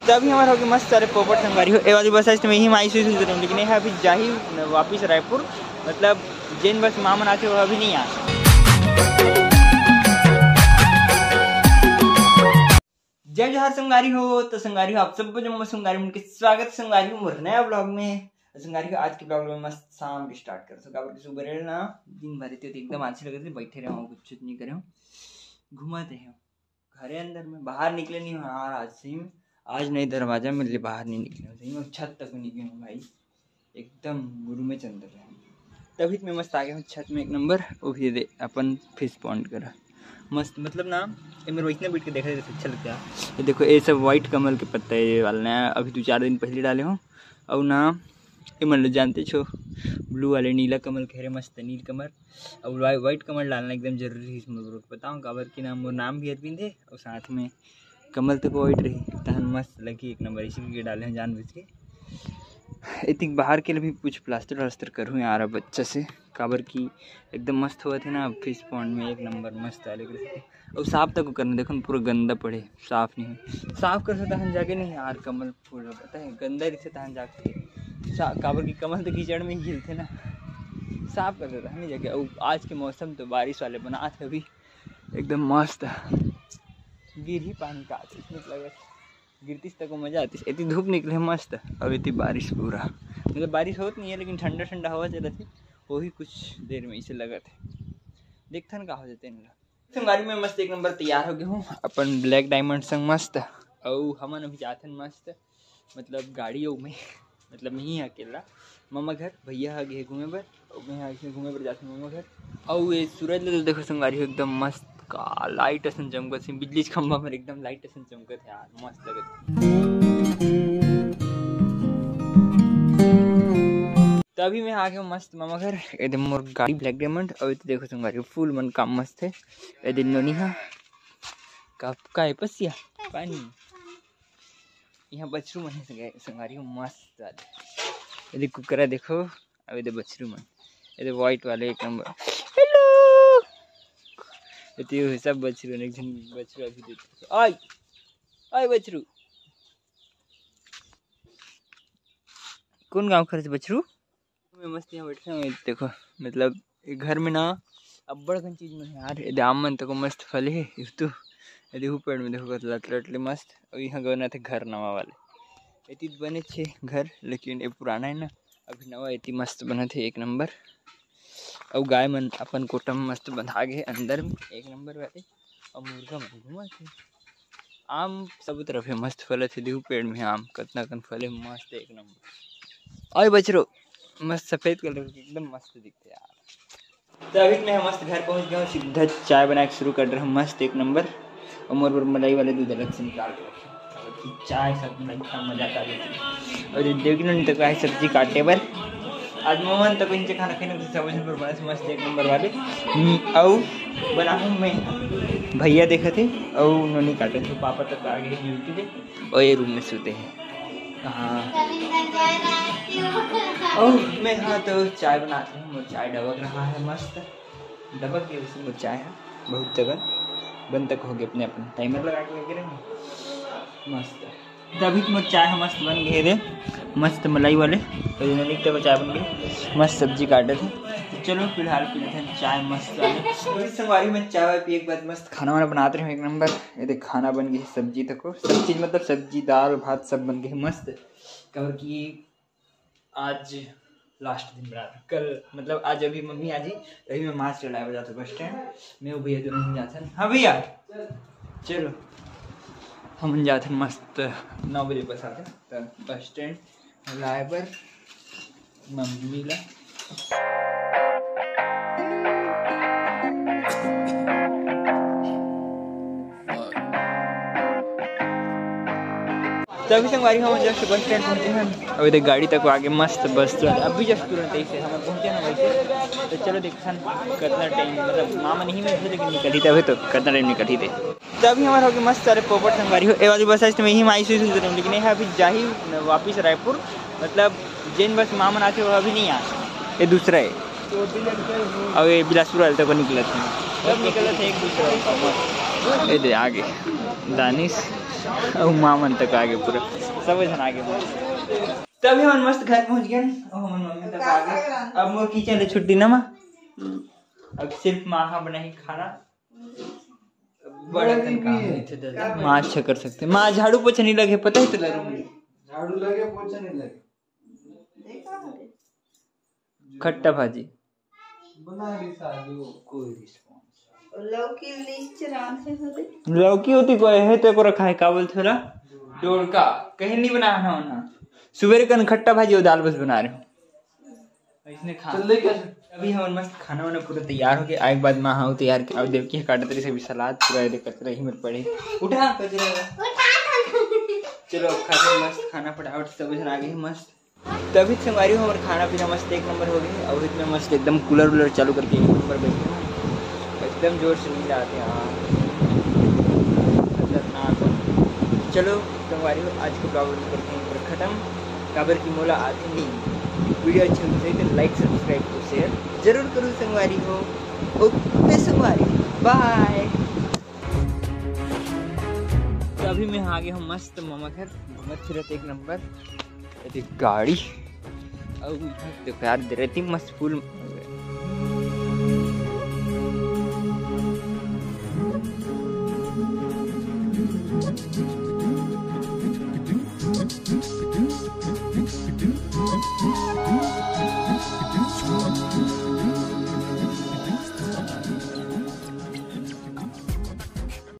तो अभी हमारे हो गए मस्त सारे पोपट संगवारी हो ए वाली बस आज मैं ही माई से लेकिन यह अभी जा ही वापिस रायपुर, मतलब जिन बस मामन आते वो अभी नहीं आते। जय जोहार संगारी हो। तो संगारी हो आप सबको जो संगारी उनके स्वागत संगारी हो मोर नया ब्लॉग में। संगारी हो आज के ब्लॉग में मस्त शाम स्टार्ट कर सका सुबह ना दिन भर थे एकदम अच्छे लगे थे, बैठे रहे कुछ नहीं करे घुमाते हैं घरे अंदर में, बाहर निकले नहीं हो यार। आज सही में आज नई दरवाजा में ले बाहर नहीं निकले सही में, छत तक निकले हूँ भाई एकदम गुरु में चंदर रहे। तभी मैं मस्त आ गया हूँ छत में एक नंबर। वो भी दे अपन फिश पॉन्ड करा मस्त, मतलब ना ये मेरे इतना बैठ के देखा जाए अच्छा लगता है। ये देखो ये सब वाइट कमल के पत्ते ये वाले ना अभी 2-4 दिन पहले डाले हो। और ना ये मतलब जानते छो ब्लू वाले नीला कमल कह रहे मस्त नील कमल और वाइट कमल डालना एकदम जरूरी है इसमें। बताऊँ काबर कि नाम वो नाम भी अरविंद है और साथ में कमल तक वाइट रही तहन मस्त लगी एक नंबर, इसी डाले हैं जानबूझ के। इतनी बाहर के लिए भी कुछ प्लास्टर वास्टर करूँ यार अब अच्छा से, काबर की एकदम मस्त हुआ थे ना फिश पॉन्ड में एक नंबर मस्त आले। और साफ तक करना देखो ना पूरा गंदा पड़े साफ नहीं है, साफ कर सकता तहन जाके नहीं यार कमल फूल पता है गंदा रहते तहन जाके काबर की कमल तो कीचड़ में ही हिलते ना, साफ कर देता हमें जाके। और आज के मौसम तो बारिश वाले बना थे अभी एकदम मस्त, गिर ही पानी का लगा गिरती तक को मजा आती। इतनी धूप निकले मस्त और इतनी बारिश पूरा, मतलब बारिश होती नहीं है लेकिन ठंडा ठंडा हवा चला थी वो ही कुछ देर में इसे लगा थे। देखता ना कहा हो जाते हैं गाड़ी में मस्त एक नंबर तैयार हो गए हूँ अपन ब्लैक डायमंड संग मस्त। और हमन अभी जाते हैं मस्त मतलब गाड़ियों में, मतलब नहीं अकेला मामा घर भैया गए घूमे पर और मैं घूमे पर जाते मामा घर। और ये सूरज ले देखो संगारी एकदम मस्त का लाइट असन चमकत से बिजली खंभा पर एकदम लाइट असन चमकत है यार मस्त लगत। तो अभी मैं आ गया हूँ मस्त मामा घर एकदम मोर गाड़ी ब्लैक डायमंड। और तो देखो संगारी फूल मन काम मस्त है ए दिन नोनी हा का है पसिया पानी यहाँ बछरू मन है संगारी मस्त यदि कुकरा देखो। अब इधर बछरू मन इधर वाइट वाले एक नंबर हेलो ये सब बछरू एक जन बछरू अभी देते आय आय बछरू कौन गांव खर्च बछरू मैं मस्त यहाँ बैठे हूँ। देखो मतलब घर में ना अब्बड़ कन चीज में यार यदि आम मन तक मस्त फले है तो यदि पेड़ में देखो लटले मस्त। और यहाँ गए थे घर नवा वाले इतनी बने थे घर लेकिन ये पुराना है ना अभी नवा इतनी मस्त बने थे एक नंबर। और गाय मन अपन कोटा में मस्त बंधा गए अंदर में एक नंबर वाले। और मुर्गा मन घुमा थे आम सब तरफ है मस्त फले थे देखो पेड़ में आम कितना कन फले मस्त एक नंबर। और बचरो मस्त सफ़ेद कलर के एकदम मस्त दिखते यार। तो अभी मैं मस्त घर पहुंच गया हूँ, सीधा चाय बना के शुरू कर रहे हैं मस्त एक नंबर। और मोर मलाई वाले दूध अलग से निकाल के चाय सब मजा आ जाती। और देखने तक है सब्जी काटे पर आज मोमन तक इनसे खाना खाने सब्जी पर बना मस्त एक नंबर वाले। और बना हूँ मैं भैया देखे थे और उन्होंने काटे थे पापा तक आ गए ड्यूटी से और ये रूम में सोते हैं। हाँ और मैं हाँ तो चाय बनाती हूँ, चाय डबक रहा है मस्त डबक के उसमें चाय है बहुत जगह बन तक हो गए अपने अपने टाइमर लगा के लगे रहे मस्त। तभी तो चाय मस्त बन गए थे मस्त मलाई वाले तो इन्होंने तक चाय बन गई मस्त सब्जी काटे थे। तो चलो फिलहाल पी लेते हैं चाय मस्त वाले। संगवारी में चाय वाय पिए के बाद मस्त खाना वाना बनाते रहे एक नंबर। ये देख खाना बन गई सब्जी तक को सब चीज़ मतलब सब्जी दाल भात सब बन गए मस्त। कवर की आज लास्ट दिन बना कल मतलब आज अभी मम्मी आ जी तभी मैं मास्क चलाया जाता बस स्टैंड मैं वो भैया दोनों जाते हैं। हाँ भैया चलो हम जाते हैं मस्त 9 बजे बस आते तो बस स्टैंड लाए पर मम्मी ला तो अभी संगवारी हम जस्ट बस स्टैंड पहुँचे हैं और इधर गाड़ी तक आगे मस्त बस अभी जस्ट तुरंत ऐसे हम पहुँचे ना वैसे। तो चलो देखा कितना टाइम मतलब मामा नहीं में थे लेकिन निकली थे अभी तो कितना टाइम निकली थे। तो अभी हमारे हो गए मस्त सारे पोपट संगवारी हो ए वाली बस आज मैं ही माई से लेकिन यह अभी जा ही वापिस रायपुर, मतलब जिन बस मामन आते वो अभी नहीं आते ये दूसरा है। और ये बिलासपुर वाले तक निकले थे सब निकले थे एक दूसरा ये दे आगे दानिश और मामन तक आगे पूरा सब जन आगे तभी हम मस्त घर पहुंच गए और हम मम्मी तक आ गए। अब मोर की चले छुट्टी ना माँ, अब सिर्फ माँ बना ही खाना बड़ा काम माँ अच्छा कर सकते। माँ झाड़ू पोछा नहीं लगे पता है तुला रूम में झाड़ू लगे पोछा नहीं लगे। खट्टा भाजी बना रही साजू कोई रिस्पांस लौकी लीच रांधे होते लौकी होती कोई है तो को रखा है काबुल थोड़ा जोड़ का कहीं नहीं बनाना होना सुबह कन खट्टा भाजी और दाल बस बना रहे हो इसने खा अभी हम मस्त खाना वाना पूरा तैयार हो गया। आए बाद माँ हाँ तैयार किया और देवकी काटा तरी से भी सलाद पूरा कचरा ही मत पड़े उठा कचरा चलो खाते मस्त खाना फटाफट सब जन आ गए मस्त। तभी संगवारी हो और खाना पीना मस्त एक नंबर हो गई और इसमें मस्त एकदम कूलर वूलर चालू करके एक नंबर बैठे एकदम जोर से नींद आते हैं। चलो संगवारी हो आज के ब्लॉग करते हैं पर ख़त्म। काबर की मोला आती नहीं वीडियो अच्छी होती है तो लाइक सब्सक्राइब तो शेयर जरूर करो संगवारी हो। ओके संगवारी बाय। तो अभी मैं आ गया हूँ मस्त मामा घर घूमत फिरत एक नंबर गाड़ी और देखो यार दे रही थी मस्त फूल